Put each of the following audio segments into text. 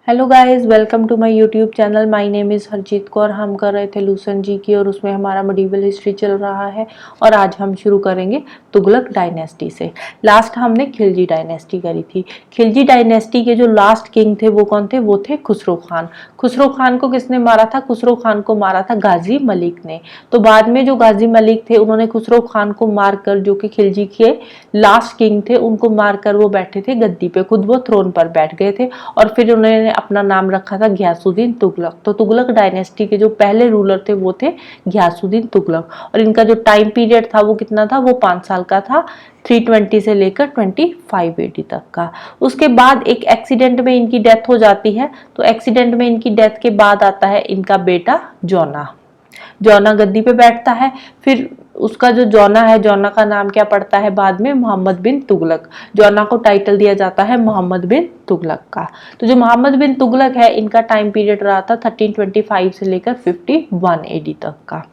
Hello guys, welcome to my YouTube channel. My name is Harjeet Kaur. हम कर रहे थे लूसेंट जी की और उसमें हमारा मिडिवल हिस्ट्री चल रहा है और आज हम शुरू करेंगे तुगलक डायनेस्टी से। लास्ट हमने खिलजी डायनेस्टी करी थी। खिलजी डायनेस्टी के जो लास्ट किंग थे वो कौन थे? वो थे खुसरो खान। खुसरो खान को किसने मारा था? खुसरो खान को मारा था गाजी मलिक ने। तो बाद में जो गाजी मलिक थे उन्होंने खुसरो खान को मारकर, जो कि खिलजी के लास्ट किंग थे, उनको मारकर वो बैठे थे गद्दी पे, खुद वो थ्रोन पर बैठ गए थे और फिर उन्होंने अपना नाम रखा था घियासुद्दीन तुगलक। तो तुगलक डायनेस्टी के जो पहले रूलर थे वो थे घियासुद्दीन तुगलक और इनका जो टाइम पीरियड था वो कितना था? वो 5 साल का था, 320 से लेकर 25 AD तक का। उसके बाद एक एक्सीडेंट में इनकी डेथ हो जाती है। तो एक्सीडेंट में इनकी डेथ के बाद आता है इनका बेटा जौना। जौना गद्दी पे बैठता है। फिर उसका जो जौना है, जौना का नाम क्या पड़ता है बाद में? मोहम्मद बिन तुगलक। जौना को टाइटल दिया जाता है मोहम्मद बिन तुगलक का। तो जो मोहम्मद बिन तुगलक है, इनका टाइम पीरियड रहा था 1325 से लेकर 51 AD तक का।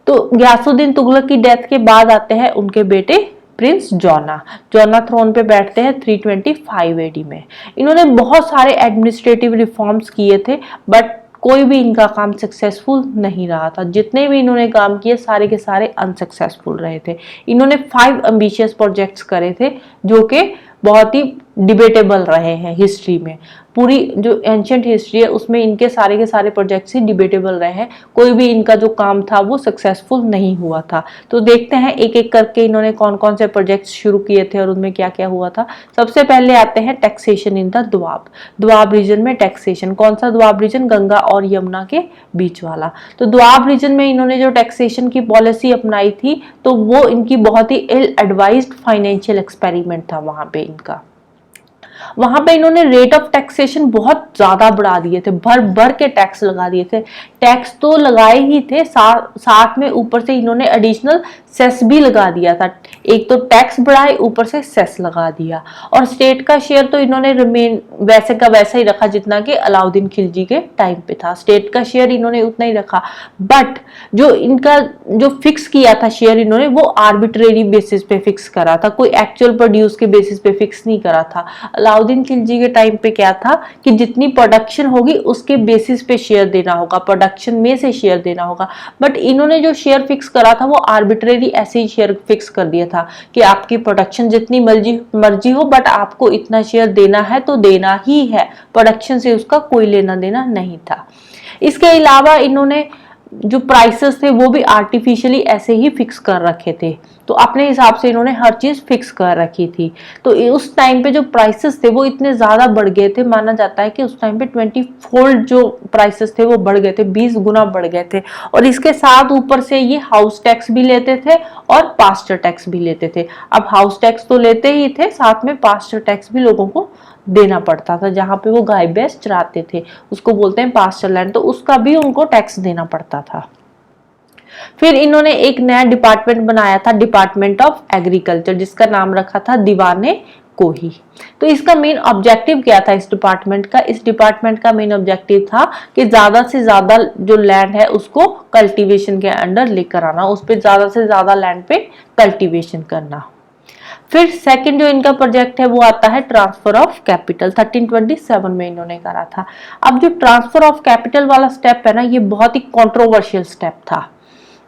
तो गयासुद्दीन तुगलक की डेथ के बाद आते हैं उनके बेटे प्रिंस जौना। जौना थ्रोन पे बैठते हैं 325 AD में। इन्होंने बहुत सारे एडमिनिस्ट्रेटिव रिफॉर्म्स किए थे बट कोई भी इनका काम सक्सेसफुल नहीं रहा था। जितने भी इन्होंने काम किए सारे के सारे अनसक्सेसफुल रहे थे। इन्होंने 5 एम्बिशियस प्रोजेक्ट्स करे थे जो कि बहुत ही डिबेटेबल रहे हैं हिस्ट्री में। पूरी जो एंशियंट हिस्ट्री है उसमें इनके सारे के सारे प्रोजेक्ट्स ही डिबेटेबल रहे हैं। कोई भी इनका जो काम था वो सक्सेसफुल नहीं हुआ था। तो देखते हैं एक एक करके इन्होंने कौन कौन से प्रोजेक्ट्स शुरू किए थे और उनमें क्या क्या हुआ था। सबसे पहले आते हैं टैक्सेशन इन द द्वाब। द्वाब रीजन में टैक्सेशन। कौन सा द्वाब रीजन? गंगा और यमुना के बीच वाला। तो द्वाब रीजन में इन्होंने जो टैक्सेशन की पॉलिसी अपनाई थी तो वो इनकी बहुत ही इल एडवाइज्ड फाइनेंशियल एक्सपेरिमेंट था। वहां पे इन्होंने रेट ऑफ टैक्सेशन बहुत ज्यादा बढ़ा दिए थे, भर भर के टैक्स लगा दिए थे। टैक्स तो लगाए ही थे, साथ में ऊपर से इन्होंने एडिशनल सेस भी लगा दिया था। एक तो टैक्स बढ़ाए, ऊपर से सेस लगा दिया। और स्टेट का शेयर तो इन्होंने रिमेन वैसे का वैसा ही रखा जितना कि अलाउद्दीन खिलजी के टाइम पे था। स्टेट का शेयर इन्होंने उतना ही रखा बट जो इनका जो फिक्स किया था शेयर, इन्होंने वो आर्बिट्रेरी बेसिस पे फिक्स करा था, कोई एक्चुअल प्रोड्यूस के बेसिस पे फिक्स नहीं करा था। अलाउद्दीन खिलजी के टाइम पे क्या था कि जितनी प्रोडक्शन होगी उसके बेसिस पे शेयर देना होगा, प्रोडक्शन में से शेयर देना होगा। बट इन्होंने जो शेयर फिक्स करा था वो आर्बिट्रेरी ऐसे ही शेयर फिक्स कर दिया था कि आपकी प्रोडक्शन जितनी मर्जी हो बट आपको इतना शेयर देना है तो देना ही है। प्रोडक्शन से उसका कोई लेना देना नहीं था। इसके अलावा इन्होंने जो प्राइसेस थे वो भी आर्टिफिशियली ऐसे ही फिक्स कर रखे थे। तो अपने हिसाब से इन्होंने हर चीज फिक्स कर रखी थी। तो उस टाइम पे जो प्राइसेस थे वो इतने ज्यादा बढ़ गए थे, माना जाता है कि उस टाइम पे 20 फोल्ड जो प्राइसेस थे वो बढ़ गए थे, 20 गुना बढ़ गए थे। और इसके साथ ऊपर से ये हाउस टैक्स भी लेते थे और पास्चर टैक्स भी लेते थे। अब हाउस टैक्स तो लेते ही थे, साथ में पास्चर टैक्स भी लोगों को देना पड़ता था। जहां पे वो गाय भैंस चराते थे उसको बोलते हैं पास्चर लैंड, तो उसका भी उनको टैक्स देना पड़ता था। फिर इन्होंने एक नया डिपार्टमेंट बनाया था, डिपार्टमेंट ऑफ एग्रीकल्चर, जिसका नाम रखा था दीवाने कोही। तो इसका मेन ऑब्जेक्टिव क्या था इस डिपार्टमेंट का? इस डिपार्टमेंट का मेन ऑब्जेक्टिव था कि ज्यादा से ज्यादा जो लैंड है उसको कल्टीवेशन के अंडर लेकर आना, उस पर ज्यादा से ज्यादा लैंड पे कल्टीवेशन करना। फिर सेकंड जो इनका प्रोजेक्ट है वो आता है ट्रांसफर ऑफ कैपिटल। 1327 में इन्होंने करा था। अब जो ट्रांसफर ऑफ कैपिटल वाला स्टेप है ना, ये बहुत ही कंट्रोवर्शियल स्टेप था।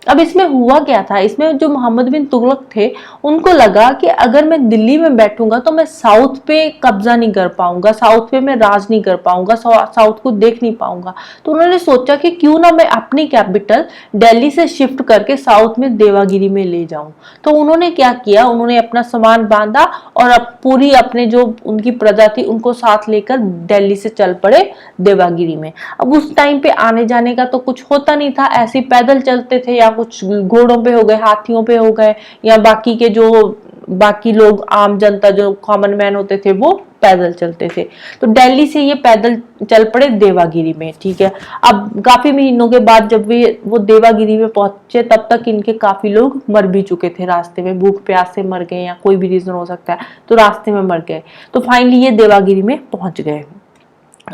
अब इसमें हुआ क्या था? इसमें जो मोहम्मद बिन तुगलक थे उनको लगा कि अगर मैं दिल्ली में बैठूंगा तो मैं साउथ पे कब्जा नहीं कर पाऊंगा, साउथ पे मैं राज नहीं कर पाऊंगा, साउथ को देख नहीं पाऊंगा। तो उन्होंने सोचा कि क्यों ना मैं अपनी कैपिटल दिल्ली से शिफ्ट करके साउथ में देवागिरी में ले जाऊं। तो उन्होंने क्या किया, उन्होंने अपना सामान बांधा और अब पूरी अपने जो उनकी प्रजा थी उनको साथ लेकर दिल्ली से चल पड़े देवागिरी में। अब उस टाइम पे आने जाने का तो कुछ होता नहीं था, ऐसे पैदल चलते थे या कुछ घोड़ों पे हो गए, हाथियों पे हो गए, या बाकी के जो बाकी लोग आम जनता जो कॉमन मैन होते थे वो पैदल चलते थे। तो दिल्ली से ये पैदल चल पड़े देवागिरी में। ठीक है, अब काफी महीनों के बाद जब वो देवागिरी में पहुंचे तब तक इनके काफी लोग मर भी चुके थे रास्ते में, भूख प्यास से मर गए या कोई भी रीजन हो सकता है, तो रास्ते में मर गए। तो फाइनली ये देवागिरी में पहुंच गए।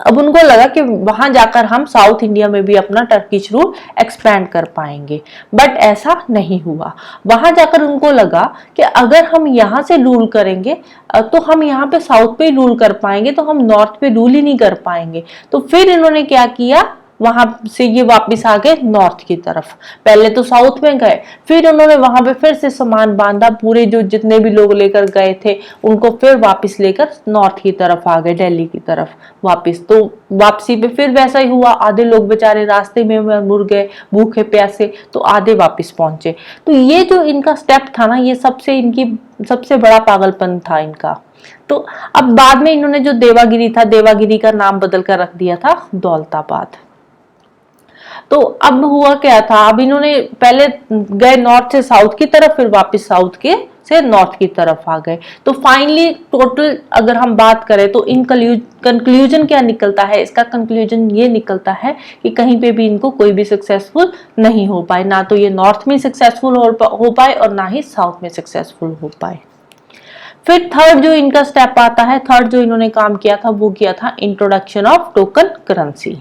अब उनको लगा कि वहां जाकर हम साउथ इंडिया में भी अपना टर्किश रूल एक्सपैंड कर पाएंगे, बट ऐसा नहीं हुआ। वहां जाकर उनको लगा कि अगर हम यहाँ से रूल करेंगे तो हम यहाँ पे साउथ पे रूल कर पाएंगे, तो हम नॉर्थ पे रूल ही नहीं कर पाएंगे। तो फिर इन्होंने क्या किया, वहां से ये वापस आ गए नॉर्थ की तरफ। पहले तो साउथ में गए, फिर उन्होंने वहां पे फिर से सामान बांधा, पूरे जो जितने भी लोग लेकर गए थे उनको फिर वापस लेकर नॉर्थ की तरफ आ गए, दिल्ली की तरफ वापस। तो वापसी पे फिर वैसा ही हुआ, आधे लोग बेचारे रास्ते में मुड़ गए भूखे प्यासे, तो आधे वापस पहुंचे। तो ये जो इनका स्टेप था ना, ये सबसे बड़ा पागलपन था इनका। तो अब बाद में इन्होंने जो देवागिरी था, देवागिरी का नाम बदल कर रख दिया था दौलताबाद। तो अब हुआ क्या था, अब इन्होंने पहले गए नॉर्थ से साउथ की तरफ, फिर वापस साउथ के से नॉर्थ की तरफ आ गए। तो फाइनली टोटल अगर हम बात करें तो इन कंक्लूजन क्या निकलता है, इसका कंक्लूजन ये निकलता है कि कहीं पे भी इनको कोई भी सक्सेसफुल नहीं हो पाए, ना तो ये नॉर्थ में सक्सेसफुल हो पाए और ना ही साउथ में सक्सेसफुल हो पाए। फिर थर्ड जो इनका स्टेप आता है, थर्ड जो इन्होंने काम किया था वो किया था इंट्रोडक्शन ऑफ टोकन करेंसी।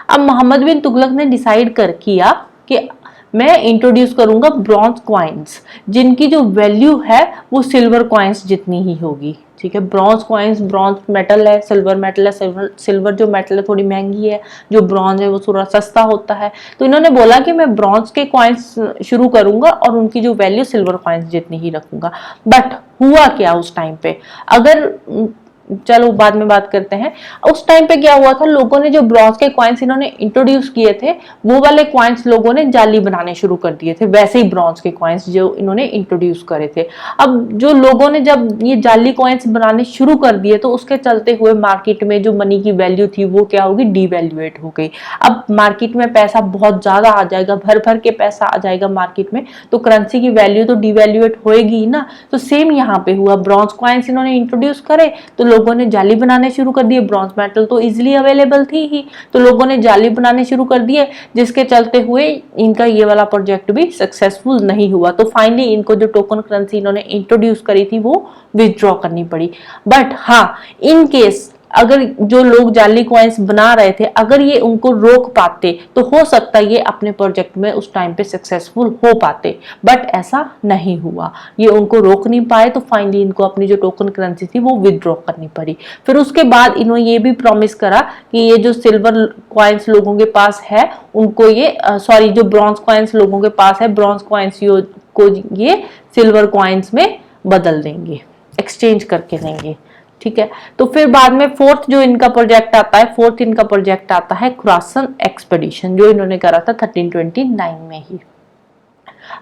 अब मोहम्मद बिन तुगलक ने डिसाइड कर किया कि मैं इंट्रोड्यूस करूंगा ब्रॉन्ज कॉइन्स, जिनकी जो वैल्यू है वो सिल्वर कॉइन्स जितनी ही होगी। ठीक है, ब्रॉन्ज कॉइन्स, ब्रॉन्ज मेटल है, सिल्वर मेटल है। सिल्वर जो मेटल है थोड़ी महंगी है, जो ब्रॉन्ज है वो थोड़ा सस्ता होता है। तो इन्होंने बोला कि मैं ब्रॉन्ज के कॉइन्स शुरू करूंगा और उनकी जो वैल्यू सिल्वर कॉइन्स जितनी ही रखूंगा। बट हुआ क्या उस टाइम पे, अगर चलो बाद में बात करते हैं। उस टाइम पे क्या हुआ था, लोगों ने जो ब्रॉन्ज के कॉइन्स इन्होंने इंट्रोड्यूस किए थे वो वाले कॉइन्स लोगों ने जाली बनाने शुरू कर दिए थे, वैसे ही ब्रॉन्ज के कॉइन्स जो इन्होंने इंट्रोड्यूस करे थे। अब जो लोगों ने जब ये जाली कॉइन्स बनाने शुरू कर दिए तो उसके चलते हुए मार्केट में जो मनी की वैल्यू थी वो क्या होगी, डिवैल्यूएट हो गई। अब मार्केट में पैसा बहुत ज्यादा आ जाएगा, भर भर के पैसा आ जाएगा मार्केट में, तो करेंसी की वैल्यू तो डिवैल्यूएट होएगी ना। तो सेम यहाँ पे हुआ, ब्रॉन्ज कॉइन्स इन्होंने इंट्रोड्यूस करे तो लोगों ने जाली बनाने शुरू कर दिए। ब्रॉन्ज मेटल तो इजीली अवेलेबल थी ही, तो लोगों ने जाली बनाने शुरू कर दिए, जिसके चलते हुए इनका ये वाला प्रोजेक्ट भी सक्सेसफुल नहीं हुआ। तो फाइनली इनको जो टोकन करेंसी इन्होंने इंट्रोड्यूस करी थी वो विथड्रॉ करनी पड़ी। बट हाँ, इन केस अगर जो लोग जाली कॉइन्स बना रहे थे अगर ये उनको रोक पाते तो हो सकता है ये अपने प्रोजेक्ट में उस टाइम पे सक्सेसफुल हो पाते, बट ऐसा नहीं हुआ। ये उनको रोक नहीं पाए, तो फाइनली इनको अपनी जो टोकन करेंसी थी वो विथड्रॉ करनी पड़ी। फिर उसके बाद इन्होंने ये भी प्रॉमिस करा कि ये जो सिल्वर कॉइन्स लोगों के पास है उनको ये जो ब्रॉन्ज कॉइन्स लोगों के पास है, ब्रॉन्ज कॉइन्स को ये सिल्वर कॉइन्स में बदल देंगे, एक्सचेंज करके देंगे। ठीक है, तो फिर बाद में फोर्थ जो इनका प्रोजेक्ट आता है खुरासन एक्सपेडिशन, जो इन्होंने करा था 1329 में ही।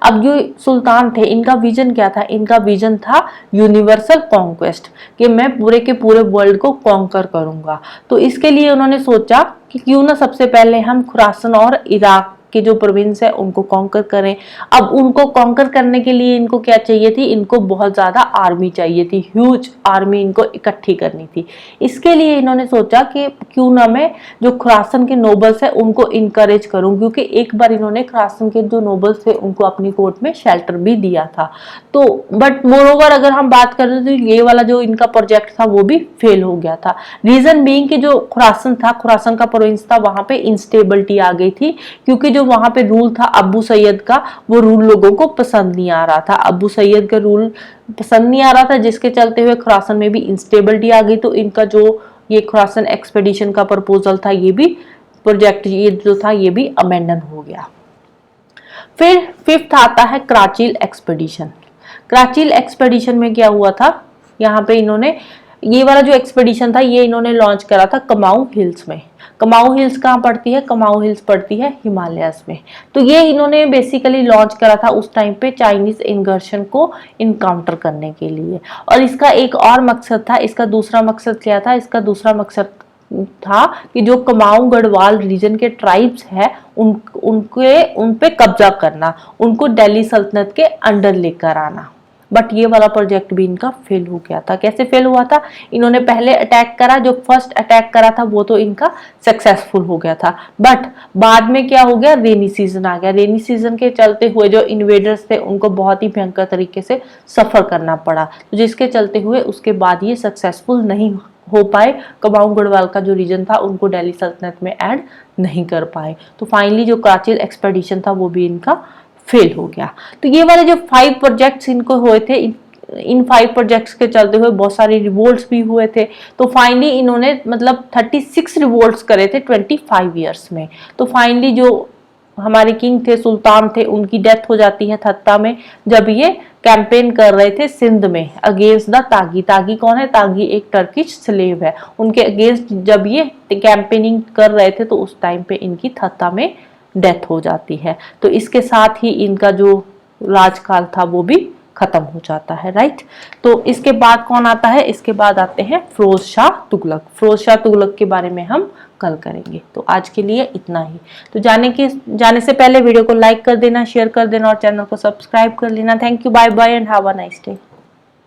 अब जो सुल्तान थे इनका विजन क्या था, इनका विजन था यूनिवर्सल कॉन्क्वेस्ट, कि मैं पूरे के पूरे वर्ल्ड को कॉन्कर करूंगा। तो इसके लिए उन्होंने सोचा कि क्यों ना सबसे पहले हम खुरासन और इराक के जो प्रोविंस है उनको कॉन्कर करें। अब उनको कॉन्कर करने के लिए इनको क्या चाहिए थी, इनको बहुत ज्यादा आर्मी चाहिए थी, ह्यूज आर्मी इनको इकट्ठी करनी थी। इसके लिए इन्होंने सोचा कि क्यों ना मैं जो खुरासन के नोबल्स है उनको इनकरेज करूं, क्योंकि एक बार इन्होंने खुरासन के जो नोबल्स थे उनको अपनी कोर्ट में शेल्टर भी दिया था। तो बट मोरओवर अगर हम बात करें तो ये वाला जो इनका प्रोजेक्ट था वो भी फेल हो गया था। रीजन बीइंग कि जो खुरासन था, खुरासन का प्रोविंस था, वहां पे इंस्टेबिलिटी आ गई थी, क्योंकि जो वहां पे रूल था अबू सैयद का, वो रूल लोगों को पसंद नहीं आ रहा था। अबू सैयद का रूल पसंद नहीं आ रहा था, जिसके चलते हुए खुरासन में भी इंस्टेबिलिटी आ गई। तो इनका जो ये खुरासन एक्सपेडिशन का प्रपोजल था, ये भी प्रोजेक्ट ये जो था ये भी अमेंडन हो गया। फिर फिफ्थ आता है कराचील एक्सपेडिशन। कराचील एक्सपेडिशन में क्या हुआ था, यहाँ पे इन्होंने ये वाला जो एक्सपेडिशन था ये इन्होंने लॉन्च करा था कमाऊ हिल्स में। कमाऊ हिल्स कहाँ पड़ती है, कमाऊ हिल्स पड़ती है हिमालयस में। तो ये इन्होंने बेसिकली लॉन्च करा था उस टाइम पे चाइनीज इन्वर्शन को इनकाउंटर करने के लिए। और इसका एक और मकसद था, इसका दूसरा मकसद क्या था, इसका दूसरा मकसद था कि जो कमाऊ गढ़वाल रीजन के ट्राइब्स है उन पे कब्जा करना, उनको दिल्ली सल्तनत के अंडर लेकर आना। बट ये वाला प्रोजेक्ट भी इनका फेल हो गया था। कैसे फेल हुआ था, इन्होंने पहले अटैक करा, जो फर्स्ट अटैक करा था वो तो इनका सक्सेसफुल हो गया था, बट बाद में क्या हो गया, रेनी सीजन आ गया। रेनी सीजन के चलते हुए जो इन्वेडर्स थे उनको बहुत ही भयंकर तरीके से सफर करना पड़ा, तो जिसके चलते हुए उसके बाद ये सक्सेसफुल नहीं हो पाए, कुमाऊं गढ़वाल का जो रीजन था उनको दिल्ली सल्तनत में ऐड नहीं कर पाए। तो फाइनली जो कराची एक्सपेडिशन था वो भी इनका फेल हो गया। तो ये वाले जो 5 प्रोजेक्ट्स इनको हुए थे, इन 5 प्रोजेक्ट्स के चलते हुए बहुत सारे रिवोल्ट्स भी हुए थे। तो फाइनली इन्होंने मतलब 36 रिवोल्ट्स करे थे 25 ईयर्स में। तो फाइनली जो हमारे किंग थे, सुल्तान थे, उनकी डेथ हो जाती है थत्ता में, जब ये कैंपेन कर रहे थे सिंध में अगेंस्ट द तागी। तागी कौन है? तागी एक टर्किश स्लेव है, उनके अगेंस्ट जब ये कैंपेनिंग कर रहे थे तो उस टाइम पे इनकी थत्ता में डेथ हो जाती है। तो इसके साथ ही इनका जो राजकाल था वो भी खत्म हो जाता है, राइट। तो इसके बाद कौन आता है? इसके बाद आते हैं फिरोज शाह तुगलक। फिरोज शाह तुगलक के बारे में हम कल करेंगे। तो आज के लिए इतना ही। तो जाने से पहले वीडियो को लाइक कर देना, शेयर कर देना और चैनल को सब्सक्राइब कर लेना। Thank you, bye bye and have a nice day.